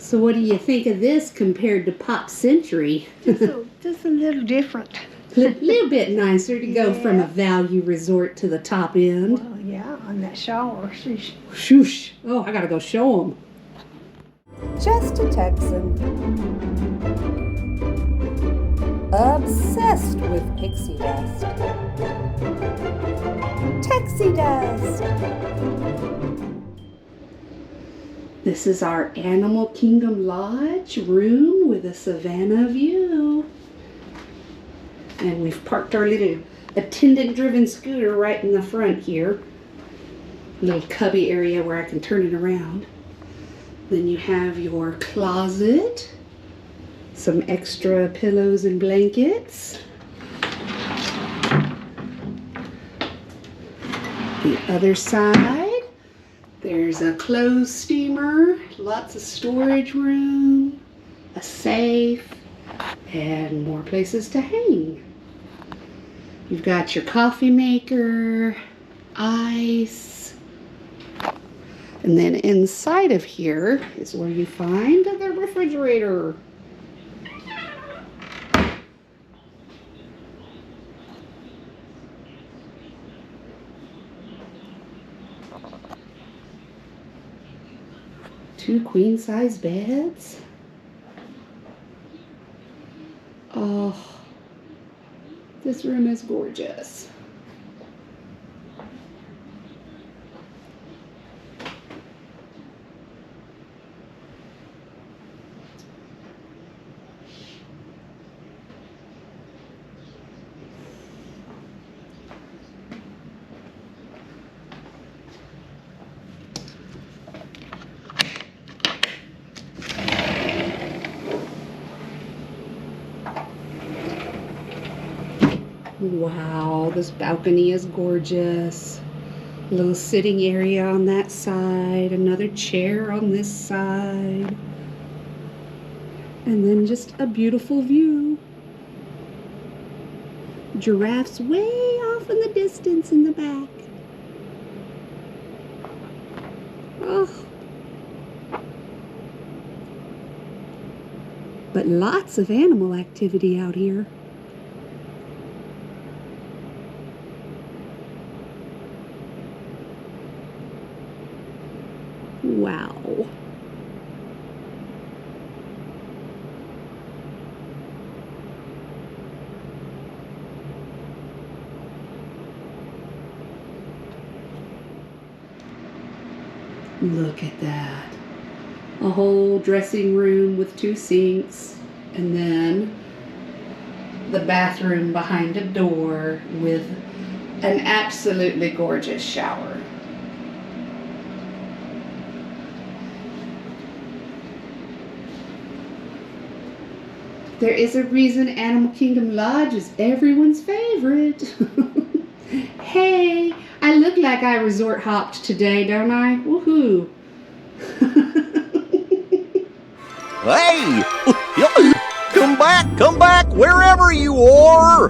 So what do you think of this compared to Pop Century? Just a little different. A little bit nicer to go from a Yeah. value resort to the top end. Well, yeah, on that shower. Shoosh. Oh, I gotta go show them. Just a Texan. Obsessed with pixie dust. Texie dust. This is our Animal Kingdom Lodge room with a Savanah view. And we've parked our little attendant-driven scooter right in the front here. Little cubby area where I can turn it around. Then you have your closet. Some extra pillows and blankets. The other side, there's a clothes steamer, lots of storage room, a safe, and more places to hang. You've got your coffee maker, ice, and then inside of here is where you find the refrigerator. Two queen-size beds. Oh, this room is gorgeous. Wow, this balcony is gorgeous. A little sitting area on that side, another chair on this side, and then just a beautiful view. Giraffes way off in the distance in the back. Oh. But lots of animal activity out here. Wow. Look at that. A whole dressing room with 2 sinks, and then the bathroom behind a door with an absolutely gorgeous shower. There is a reason Animal Kingdom Lodge is everyone's favorite. Hey, I look like I resort hopped today, don't I? Woohoo! Hey! Come back, wherever you are!